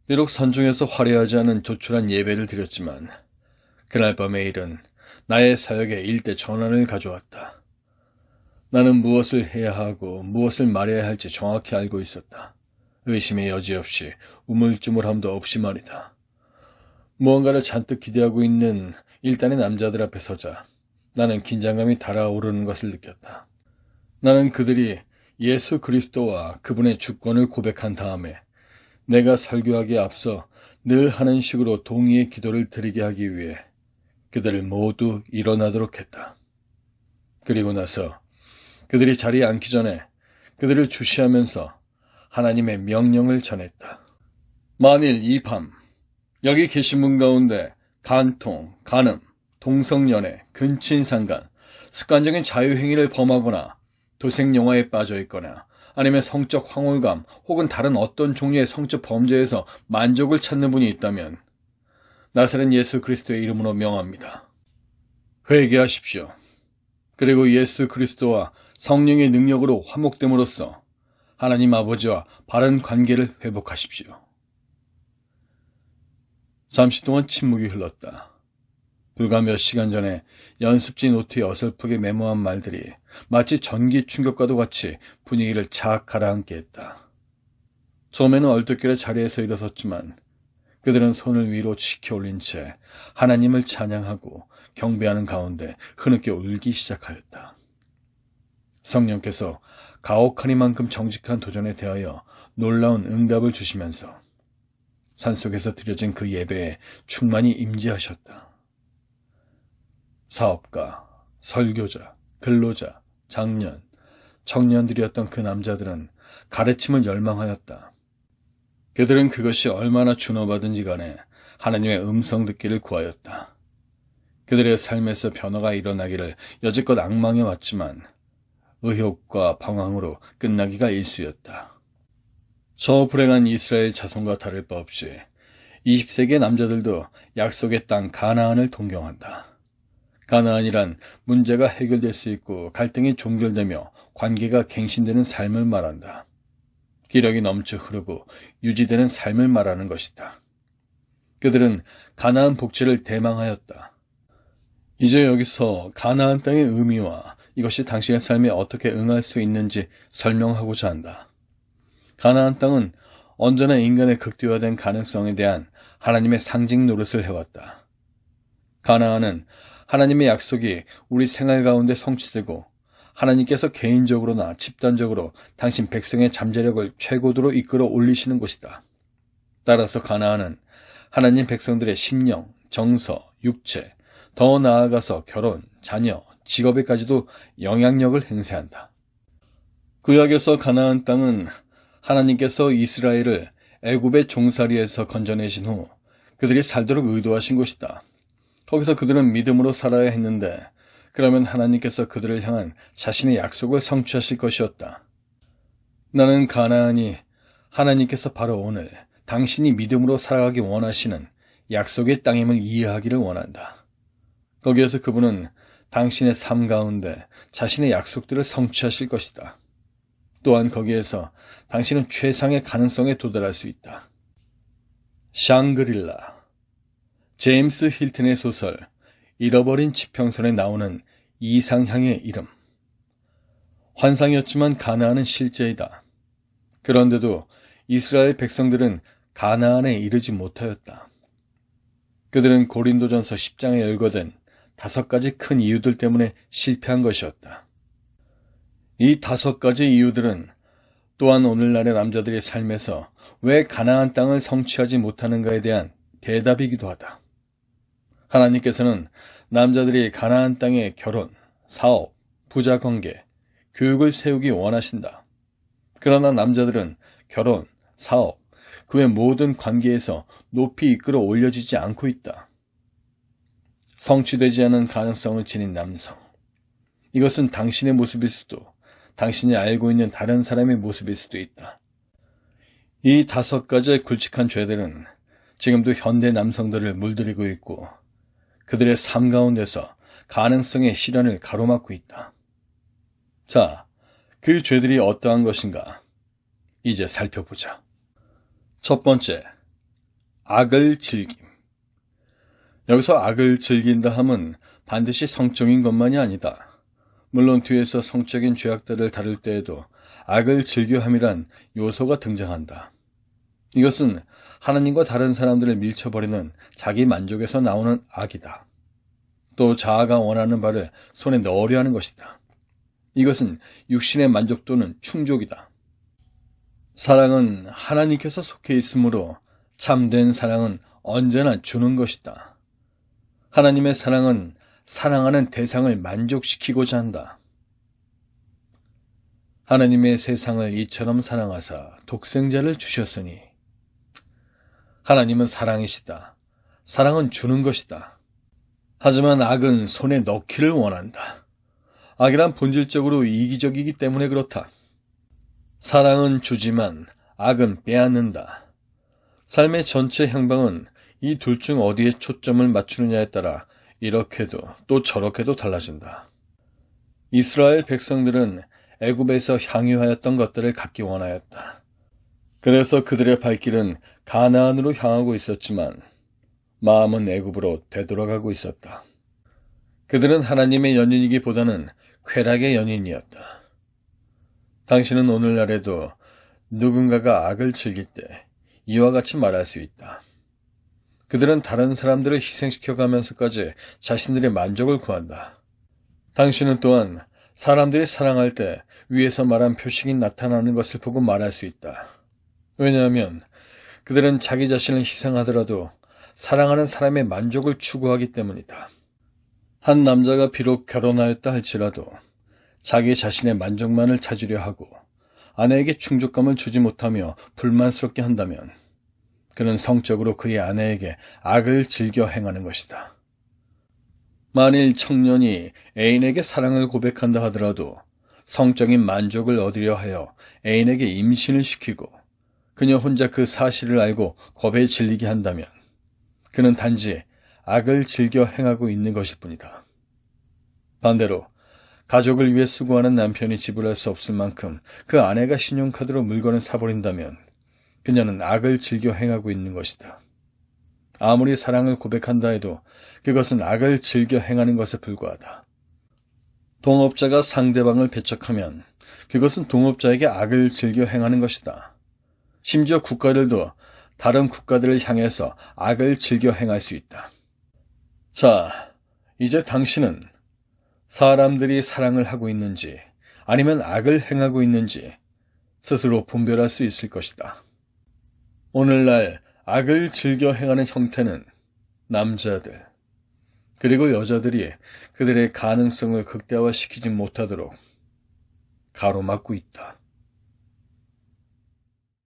비록 산중에서 화려하지 않은 조촐한 예배를 드렸지만 그날 밤의 일은 나의 사역에 일대 전환을 가져왔다. 나는 무엇을 해야 하고 무엇을 말해야 할지 정확히 알고 있었다. 의심의 여지 없이 우물쭈물함도 없이 말이다. 무언가를 잔뜩 기대하고 있는 일단의 남자들 앞에 서자 나는 긴장감이 달아오르는 것을 느꼈다. 나는 그들이 예수 그리스도와 그분의 주권을 고백한 다음에 내가 설교하기에 앞서 늘 하는 식으로 동의의 기도를 드리게 하기 위해 그들을 모두 일어나도록 했다. 그리고 나서 그들이 자리에 앉기 전에 그들을 주시하면서 하나님의 명령을 전했다. 만일 이 밤 여기 계신 분 가운데 간통, 간음, 동성연애, 근친상간, 습관적인 자유행위를 범하거나 도색영화에 빠져 있거나 아니면 성적 황홀감 혹은 다른 어떤 종류의 성적 범죄에서 만족을 찾는 분이 있다면 나사렛 예수 그리스도의 이름으로 명합니다. 회개하십시오. 그리고 예수 그리스도와 성령의 능력으로 화목됨으로써 하나님 아버지와 바른 관계를 회복하십시오. 잠시 동안 침묵이 흘렀다. 불과 몇 시간 전에 연습지 노트에 어설프게 메모한 말들이 마치 전기 충격과도 같이 분위기를 착 가라앉게 했다. 처음에는 얼떨결에 자리에서 일어섰지만 그들은 손을 위로 치켜 올린 채 하나님을 찬양하고 경배하는 가운데 흐느껴 울기 시작하였다. 성령께서 가혹하니만큼 정직한 도전에 대하여 놀라운 응답을 주시면서 산속에서 드려진 그 예배에 충만히 임재하셨다. 사업가, 설교자, 근로자, 장년, 청년들이었던 그 남자들은 가르침을 열망하였다. 그들은 그것이 얼마나 준어받은지 간에 하나님의 음성 듣기를 구하였다. 그들의 삶에서 변화가 일어나기를 여지껏 앙망해 왔지만 의욕과 방황으로 끝나기가 일쑤였다. 저 불행한 이스라엘 자손과 다를 바 없이 20세기의 남자들도 약속의 땅 가나안을 동경한다. 가나안이란 문제가 해결될 수 있고 갈등이 종결되며 관계가 갱신되는 삶을 말한다. 기력이 넘쳐 흐르고 유지되는 삶을 말하는 것이다. 그들은 가나안 복지를 대망하였다. 이제 여기서 가나안 땅의 의미와 이것이 당신의 삶에 어떻게 응할 수 있는지 설명하고자 한다. 가나안 땅은 언제나 인간의 극대화된 가능성에 대한 하나님의 상징 노릇을 해왔다. 가나안은 하나님의 약속이 우리 생활 가운데 성취되고 하나님께서 개인적으로나 집단적으로 당신 백성의 잠재력을 최고도로 이끌어 올리시는 곳이다. 따라서 가나안은 하나님 백성들의 심령, 정서, 육체, 더 나아가서 결혼, 자녀, 직업에까지도 영향력을 행사한다. 구약에서 가나안 땅은 하나님께서 이스라엘을 애굽의 종살이에서 건져내신 후 그들이 살도록 의도하신 곳이다. 거기서 그들은 믿음으로 살아야 했는데 그러면 하나님께서 그들을 향한 자신의 약속을 성취하실 것이었다. 나는 가나안이 하나님께서 바로 오늘 당신이 믿음으로 살아가기 원하시는 약속의 땅임을 이해하기를 원한다. 거기에서 그분은 당신의 삶 가운데 자신의 약속들을 성취하실 것이다. 또한 거기에서 당신은 최상의 가능성에 도달할 수 있다. 샹그릴라. 제임스 힐튼의 소설 잃어버린 지평선에 나오는 이상향의 이름. 환상이었지만 가나안은 실제이다. 그런데도 이스라엘 백성들은 가나안에 이르지 못하였다. 그들은 고린도전서 10장에 열거된 5가지 큰 이유들 때문에 실패한 것이었다. 이 5가지 이유들은 또한 오늘날의 남자들의 삶에서 왜 가나안 땅을 성취하지 못하는가에 대한 대답이기도 하다. 하나님께서는 남자들이 가나안 땅에 결혼, 사업, 부자관계, 교육을 세우기 원하신다. 그러나 남자들은 결혼, 사업, 그 외 모든 관계에서 높이 이끌어 올려지지 않고 있다. 성취되지 않은 가능성을 지닌 남성. 이것은 당신의 모습일 수도, 당신이 알고 있는 다른 사람의 모습일 수도 있다. 이 5가지의 굵직한 죄들은 지금도 현대 남성들을 물들이고 있고 그들의 삶 가운데서 가능성의 실현을 가로막고 있다. 자, 그 죄들이 어떠한 것인가? 이제 살펴보자. 첫 번째, 악을 즐김. 여기서 악을 즐긴다 함은 반드시 성적인 것만이 아니다. 물론 뒤에서 성적인 죄악들을 다룰 때에도 악을 즐겨함이란 요소가 등장한다. 이것은 하나님과 다른 사람들을 밀쳐버리는 자기 만족에서 나오는 악이다. 또 자아가 원하는 바를 손에 넣으려 하는 것이다. 이것은 육신의 만족도는 충족이다. 사랑은 하나님께서 속해 있으므로 참된 사랑은 언제나 주는 것이다. 하나님의 사랑은 사랑하는 대상을 만족시키고자 한다. 하나님의 세상을 이처럼 사랑하사 독생자를 주셨으니 하나님은 사랑이시다. 사랑은 주는 것이다. 하지만 악은 손에 넣기를 원한다. 악이란 본질적으로 이기적이기 때문에 그렇다. 사랑은 주지만 악은 빼앗는다. 삶의 전체 향방은 이 둘 중 어디에 초점을 맞추느냐에 따라 이렇게도 또 저렇게도 달라진다. 이스라엘 백성들은 애굽에서 향유하였던 것들을 갖기 원하였다. 그래서 그들의 발길은 가나안으로 향하고 있었지만 마음은 애굽으로 되돌아가고 있었다. 그들은 하나님의 연인이기보다는 쾌락의 연인이었다. 당신은 오늘날에도 누군가가 악을 즐길 때 이와 같이 말할 수 있다. 그들은 다른 사람들을 희생시켜가면서까지 자신들의 만족을 구한다. 당신은 또한 사람들이 사랑할 때 위에서 말한 표식이 나타나는 것을 보고 말할 수 있다. 왜냐하면 그들은 자기 자신을 희생하더라도 사랑하는 사람의 만족을 추구하기 때문이다. 한 남자가 비록 결혼하였다 할지라도 자기 자신의 만족만을 찾으려 하고 아내에게 충족감을 주지 못하며 불만스럽게 한다면 그는 성적으로 그의 아내에게 악을 즐겨 행하는 것이다. 만일 청년이 애인에게 사랑을 고백한다 하더라도 성적인 만족을 얻으려 하여 애인에게 임신을 시키고 그녀 혼자 그 사실을 알고 겁에 질리게 한다면 그는 단지 악을 즐겨 행하고 있는 것일 뿐이다. 반대로 가족을 위해 수고하는 남편이 지불할 수 없을 만큼 그 아내가 신용카드로 물건을 사버린다면 그녀는 악을 즐겨 행하고 있는 것이다. 아무리 사랑을 고백한다 해도 그것은 악을 즐겨 행하는 것에 불과하다. 동업자가 상대방을 배척하면 그것은 동업자에게 악을 즐겨 행하는 것이다. 심지어 국가들도 다른 국가들을 향해서 악을 즐겨 행할 수 있다. 자, 이제 당신은 사람들이 사랑을 하고 있는지 아니면 악을 행하고 있는지 스스로 분별할 수 있을 것이다. 오늘날 악을 즐겨 행하는 형태는 남자들 그리고 여자들이 그들의 가능성을 극대화시키지 못하도록 가로막고 있다.